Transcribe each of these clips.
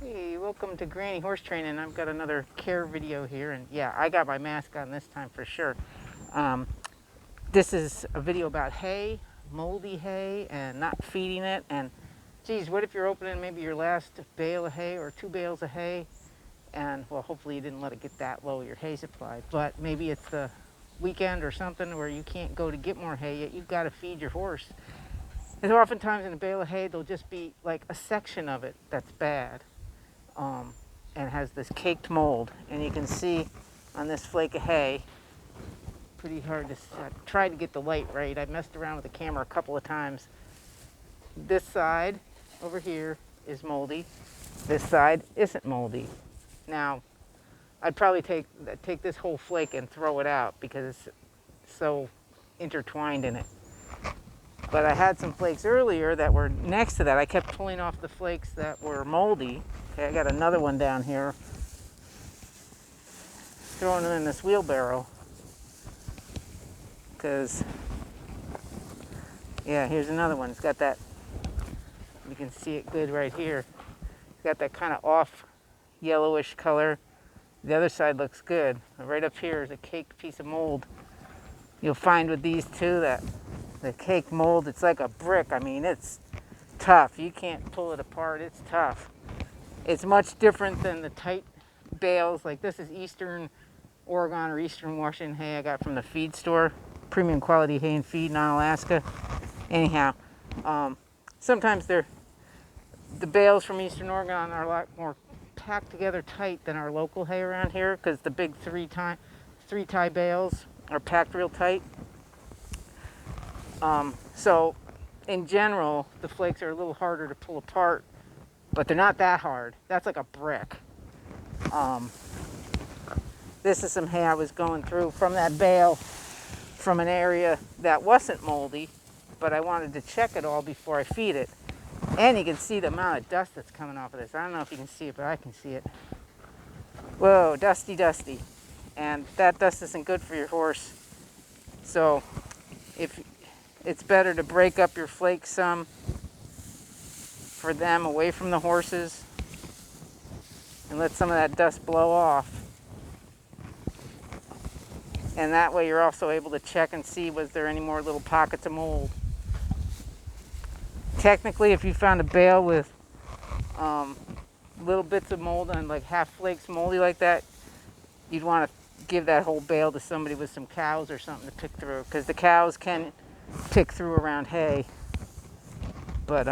Hey, welcome to Granny Horse Training. I've got another care video here, and yeah, I got my mask on this time for sure. Um, this is a video about hay, moldy hay, and not feeding it. And geez, what if you're opening maybe your last bale of hay or 2 bales of hay, and well, hopefully you didn't let it get that low, your hay supply. But maybe it's the weekend or something where you can't go to get more hay, yet you've got to feed your horse. And oftentimes in a bale of hay, there'll just be like a section of it that's bad. And has this caked mold, and you can see on this flake of hay, pretty hard to see. I tried to get the light right. I messed around with the camera a couple of times. This side over here is moldy. This side isn't moldy. Now, I'd probably take this whole flake and throw it out because it's so intertwined in it. But I had some flakes earlier that were next to that. I kept pulling off the flakes that were moldy. Okay, I got another one down here. Throwing them in this wheelbarrow. Because, yeah, here's another one. It's got that, you can see it good right here. It's got that kind of off yellowish color. The other side looks good. Right up here is a caked piece of mold. You'll find with these two that the cake mold, it's like a brick. I mean, it's tough. You can't pull it apart. It's tough. It's much different than the tight bales. Like this is Eastern Oregon or Eastern Washington hay I got from the feed store. Premium quality hay and feed in Alaska. Anyhow, sometimes the bales from Eastern Oregon are a lot more packed together tight than our local hay around here because the big three-tie bales are packed real tight. So in general, the flakes are a little harder to pull apart, but they're not that hard. That's like a brick. This is some hay I was going through from that bale from an area that wasn't moldy, but I wanted to check it all before I feed it. And you can see the amount of dust that's coming off of this. I don't know if you can see it, but I can see it. Whoa, dusty, dusty. And that dust isn't good for your horse. So if it's better to break up your flakes some for them away from the horses and let some of that dust blow off. And that way you're also able to check and see was there any more little pockets of mold. Technically, if you found a bale with little bits of mold and like half flakes moldy like that, you'd want to give that whole bale to somebody with some cows or something to pick through, because the cows can pick through around hay. But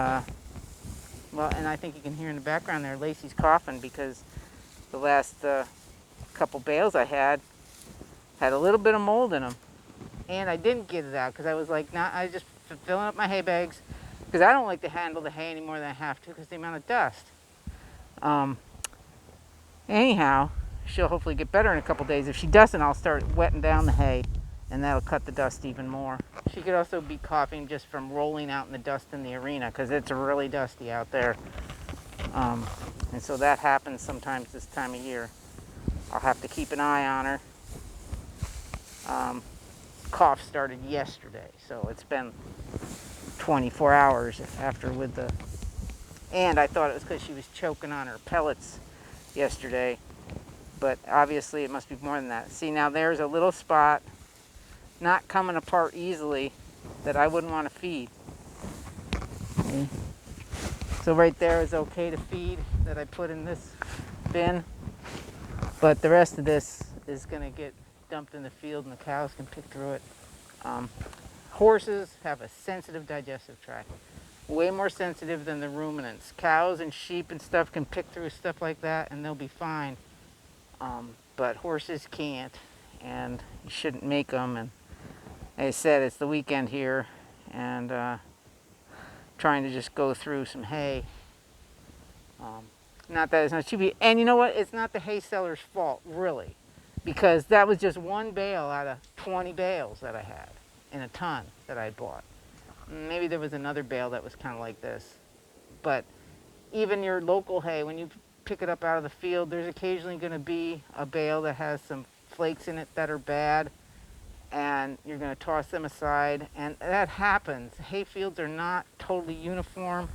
well, and I think you can hear in the background there Lacey's coughing because the last couple bales I had a little bit of mold in them, and I didn't get it out because I was like, nah, I just filling up my hay bags because I don't like to handle the hay any more than I have to because the amount of dust. Anyhow, she'll hopefully get better in a couple days. If she doesn't, I'll start wetting down the hay, and that'll cut the dust even more. She could also be coughing just from rolling out in the dust in the arena because it's really dusty out there. And so that happens sometimes this time of year. I'll have to keep an eye on her. Cough started yesterday, so it's been 24 hours after with the, and I thought it was because she was choking on her pellets yesterday, but obviously it must be more than that. See, now there's a little spot not coming apart easily that I wouldn't want to feed. Okay. So right there is okay to feed that I put in this bin, but the rest of this is going to get dumped in the field and the cows can pick through it. Horses have a sensitive digestive tract, way more sensitive than the ruminants. Cows and sheep and stuff can pick through stuff like that and they'll be fine, but horses can't, and you shouldn't make them. And like I said, it's the weekend here, and trying to just go through some hay. Not that it's not cheap, and you know what? It's not the hay seller's fault, really, because that was just one bale out of 20 bales that I had in a ton that I bought. Maybe there was another bale that was kind of like this, but even your local hay, when you pick it up out of the field, there's occasionally going to be a bale that has some flakes in it that are bad, and you're going to toss them aside, and that happens. Hay fields are not totally uniform.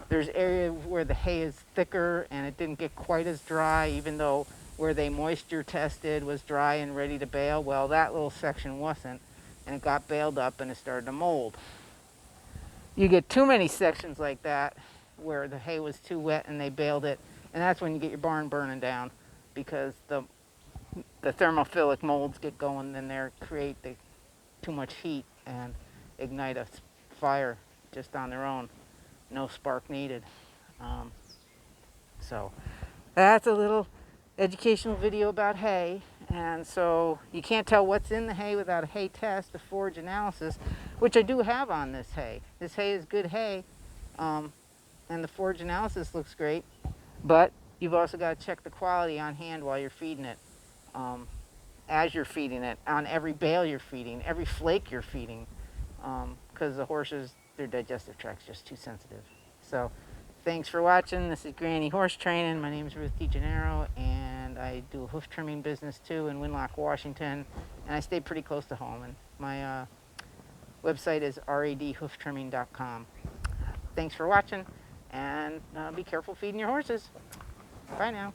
There's areas where the hay is thicker and it didn't get quite as dry, even though where they moisture tested was dry and ready to bale. Well, that little section wasn't, and it got baled up and it started to mold. You get too many sections like that where the hay was too wet and they baled it, and that's when you get your barn burning down, because the thermophilic molds get going and they create too much heat and ignite a fire just on their own. No spark needed. So that's a little educational video about hay. And so you can't tell what's in the hay without a hay test, a forage analysis, which I do have on this hay. This hay is good hay, and the forage analysis looks great, but you've also got to check the quality on hand while you're feeding it, as you're feeding it, on every bale you're feeding, every flake you're feeding, because the horses, their digestive tract's just too sensitive. So thanks for watching. This is Granny Horse Training. My name is Ruth DeGennaro, and I do a hoof trimming business too in Winlock, Washington, and I stay pretty close to home. And my website is radhooftrimming.com. Thanks for watching, and be careful feeding your horses. Bye now.